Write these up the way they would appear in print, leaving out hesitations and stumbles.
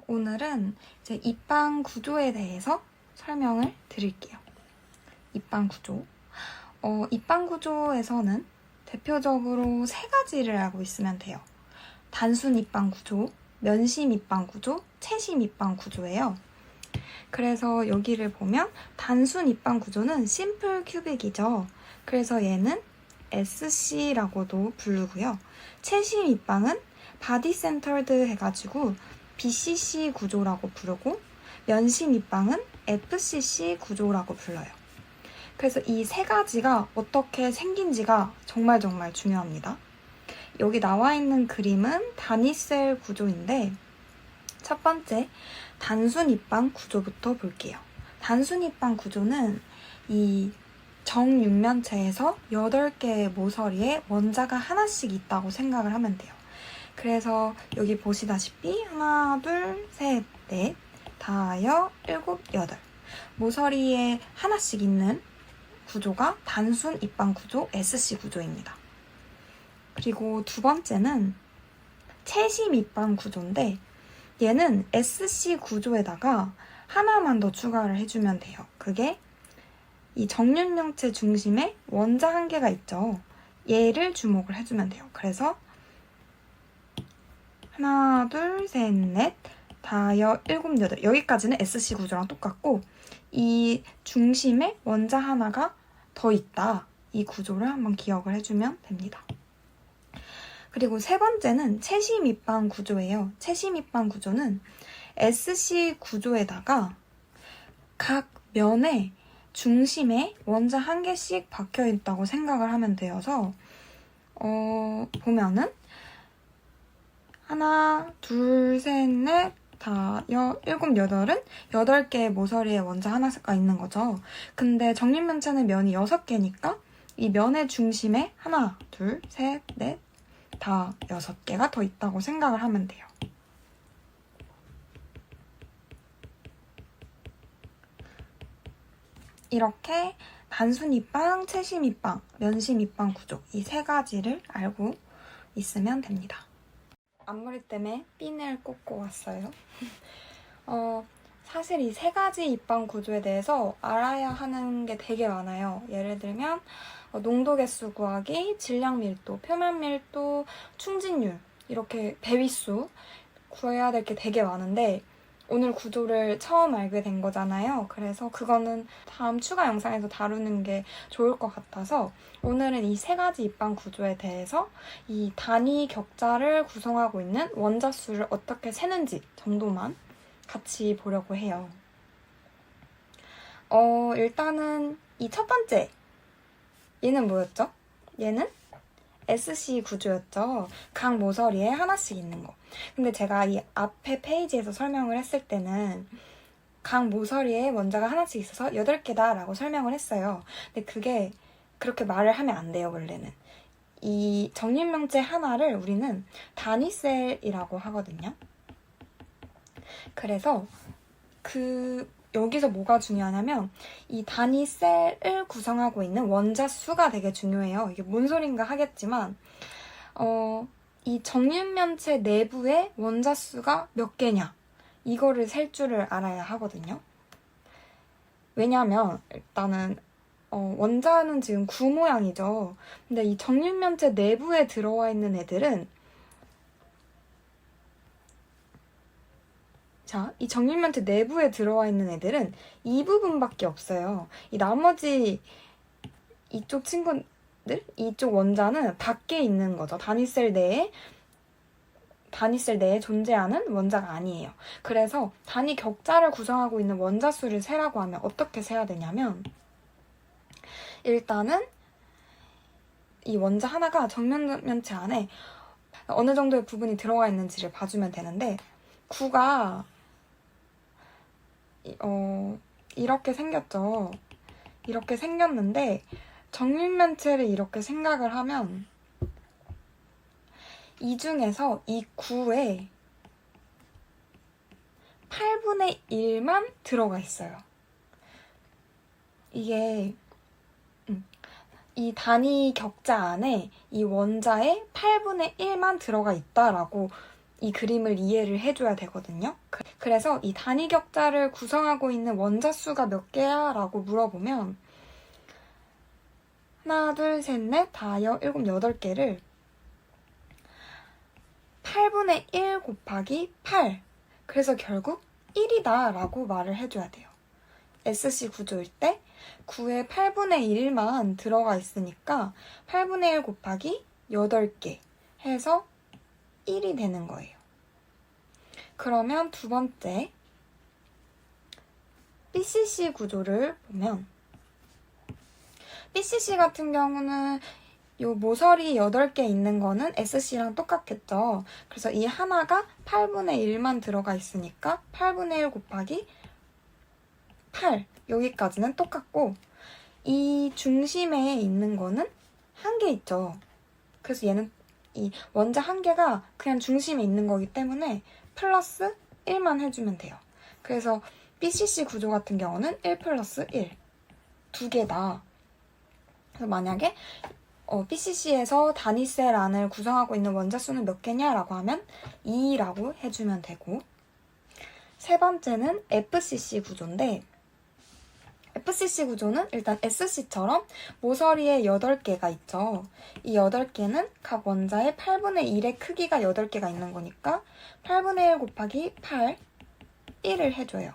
오늘은 이제 입방 구조에 대해서 설명을 드릴게요. 입방 구조. 입방 구조에서는 대표적으로 세 가지를 알고 있으면 돼요. 단순 입방 구조, 면심 입방 구조, 채심 입방 구조예요. 그래서 여기를 보면 단순 입방 구조는 심플 큐빅이죠. 그래서 얘는 SC라고도 부르고요. 채심 입방은 바디 센터드 해가지고 BCC 구조라고 부르고, 면심 입방은 FCC 구조라고 불러요. 그래서 이 세 가지가 어떻게 생긴지가 정말 중요합니다. 여기 나와 있는 그림은 단위셀 구조인데, 첫 번째 단순 입방 구조부터 볼게요. 단순 입방 구조는 이 정육면체에서 8개의 모서리에 원자가 하나씩 있다고 생각을 하면 돼요. 그래서 여기 보시다시피 하나, 둘, 셋, 넷, 다, 여, 일곱, 여덟 모서리에 하나씩 있는 구조가 단순 입방 구조 SC 구조입니다. 그리고 두 번째는 채심 입방 구조인데, 얘는 SC 구조에다가 하나만 더 추가를 해주면 돼요. 그게 이 정육면체 중심에 원자 한 개가 있죠. 얘를 주목을 해주면 돼요. 그래서 하나, 둘, 셋, 넷, 다, 여, 일곱, 여덟 여기까지는 SC 구조랑 똑같고, 이 중심에 원자 하나가 더 있다. 이 구조를 한번 기억을 해주면 됩니다. 그리고 세 번째는 채심 입방 구조예요. 채심 입방 구조는 SC 구조에다가 각 면에 중심에 원자 한 개씩 박혀 있다고 생각을 하면 되어서 보면은 하나, 둘, 셋, 넷, 다, 여, 일곱, 여덟은 8개의 모서리에 원자 하나가 있는 거죠. 근데 정육면체는 면이 6개니까 이 면의 중심에 하나, 둘, 셋, 넷, 다 6개가 더 있다고 생각을 하면 돼요. 이렇게 단순 입방, 채심 입방, 면심 입방 구조 이 세 가지를 알고 있으면 됩니다. 앞머리 때문에 핀을 꽂고 왔어요. 사실 이 세 가지 입방 구조에 대해서 알아야 하는 게 되게 많아요. 예를 들면 농도 개수 구하기, 질량 밀도, 표면 밀도, 충진율, 이렇게 배위수 구해야 될 게 되게 많은데 오늘 구조를 처음 알게 된 거잖아요. 그래서 그거는 다음 추가 영상에서 다루는 게 좋을 것 같아서 오늘은 이 세 가지 입방 구조에 대해서 이 단위 격자를 구성하고 있는 원자 수를 어떻게 세는지 정도만 같이 보려고 해요. 일단은 이 첫 번째, 얘는 뭐였죠? 얘는 SC 구조였죠. 각 모서리에 하나씩 있는 거. 근데 제가 이 앞에 페이지에서 설명을 했을 때는 각 모서리에 원자가 하나씩 있어서 8개다 라고 설명을 했어요. 근데 그게 그렇게 말을 하면 안 돼요, 원래는. 이 정육면체 하나를 우리는 단위셀이라고 하거든요. 그래서 여기서 뭐가 중요하냐면 이 단위셀을 구성하고 있는 원자 수가 되게 중요해요. 이게 뭔 소린가 하겠지만 이 정육면체 내부의 원자 수가 몇 개냐 이거를 셀 줄을 알아야 하거든요. 왜냐하면 일단은 원자는 지금 구 모양이죠. 근데 이 정육면체 내부에 들어와 있는 애들은 이 정육면체 내부에 들어와 있는 애들은 이 부분밖에 없어요. 이 나머지 이쪽 친구들, 이쪽 원자는 밖에 있는 거죠. 단위셀 내에 존재하는 원자가 아니에요. 그래서 단위 격자를 구성하고 있는 원자 수를 세라고 하면 어떻게 세야 되냐면, 일단은 이 원자 하나가 정육면체 안에 어느 정도의 부분이 들어가 있는지를 봐주면 되는데, 구가 이렇게 생겼죠. 이렇게 생겼는데 정육면체를 이렇게 생각을 하면 이 중에서 이 9에 8분의 1만 들어가 있어요. 이게 이 단위 격자 안에 이 원자의 8분의 1만 들어가 있다라고 이 그림을 이해를 해줘야 되거든요. 그래서 이 단위 격자를 구성하고 있는 원자수가 몇 개야? 라고 물어보면 하나, 둘, 셋, 넷, 다, 일곱, 여덟 개를 8분의 1 곱하기 8. 그래서 결국 1이다 라고 말을 해줘야 돼요. SC 구조일 때 9에 8분의 1만 들어가 있으니까 8분의 1 곱하기 8개 해서 1이 되는 거예요. 그러면 두 번째 BCC 구조를 보면 BCC 같은 경우는 요 모서리 8개 있는 거는 SC랑 똑같겠죠. 그래서 이 하나가 8분의 1만 들어가 있으니까 8분의 1 곱하기 8 여기까지는 똑같고 이 중심에 있는 거는 한 개 있죠. 그래서 얘는 이 원자 한 개가 그냥 중심에 있는 거기 때문에 플러스 1만 해주면 돼요. 그래서 BCC 구조 같은 경우는 1 플러스 1 두 개다. 그래서 만약에 BCC에서 단위셀 안을 구성하고 있는 원자수는 몇 개냐라고 하면 2라고 해주면 되고 세 번째는 FCC 구조인데 FCC 구조는 일단 SC처럼 모서리에 8개가 있죠. 이 8개는 각 원자의 8분의 1의 크기가 8개가 있는 거니까 8분의 1 곱하기 8, 1을 해줘요.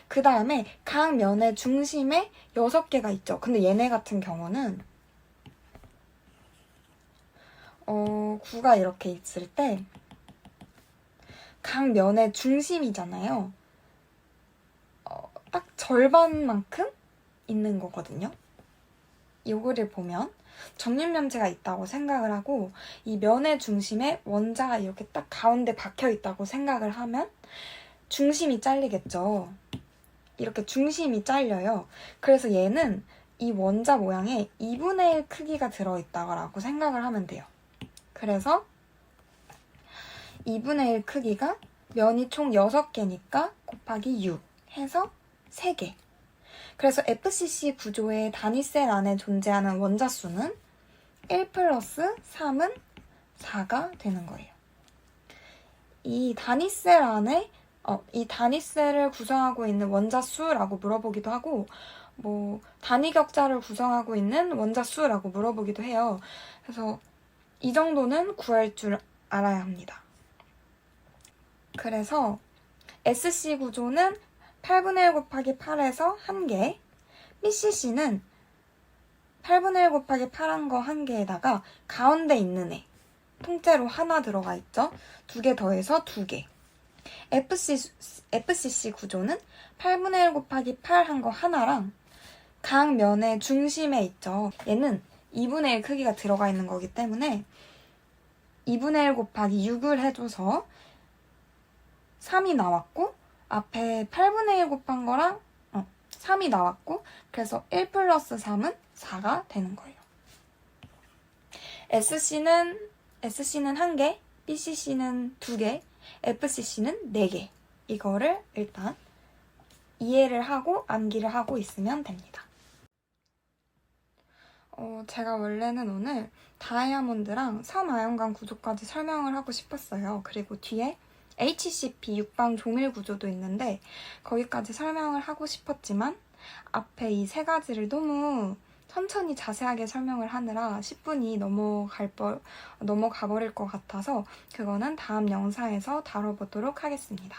그 다음에 각 면의 중심에 6개가 있죠. 근데 얘네 같은 경우는 9가 이렇게 있을 때 각 면의 중심이잖아요. 딱 절반만큼 있는 거거든요. 요거를 보면 정육면체가 있다고 생각을 하고 이 면의 중심에 원자가 이렇게 딱 가운데 박혀 있다고 생각을 하면 중심이 잘리겠죠. 이렇게 중심이 잘려요. 그래서 얘는 이 원자 모양에 2분의 1 크기가 들어있다고 생각을 하면 돼요. 그래서 2분의 1 크기가 면이 총 6개니까 곱하기 6 해서 3개. 그래서 FCC 구조의 단위셀 안에 존재하는 원자수는 1 플러스 3은 4가 되는 거예요. 이 단위셀 안에 이 단위셀을 구성하고 있는 원자수라고 물어보기도 하고 단위 격자를 구성하고 있는 원자수라고 물어보기도 해요. 그래서 이 정도는 구할 줄 알아야 합니다. 그래서 SC 구조는 8분의 1 곱하기 8에서 1개, BCC는 8분의 1 곱하기 8한 거 1개에다가 가운데 있는 애, 통째로 하나 들어가 있죠? 2개 더해서 2개. FCC 구조는 8분의 1 곱하기 8 한 거 하나랑 각 면의 중심에 있죠. 얘는 2분의 1 크기가 들어가 있는 거기 때문에 2분의 1 곱하기 6을 해줘서 3이 나왔고 앞에 8분의 1 곱한 거랑 3이 나왔고 그래서 1 플러스 3은 4가 되는 거예요. SC는 1개, BCC는 2개, FCC는 4개. 이거를 일단 이해를 하고 암기를 하고 있으면 됩니다. 제가 원래는 오늘 다이아몬드랑 섬아연강 구조까지 설명을 하고 싶었어요. 그리고 뒤에 HCP 육방 종일 구조도 있는데 거기까지 설명을 하고 싶었지만 앞에 이 세 가지를 너무 천천히 자세하게 설명을 하느라 10분이 넘어가 버릴 것 같아서 그거는 다음 영상에서 다뤄보도록 하겠습니다.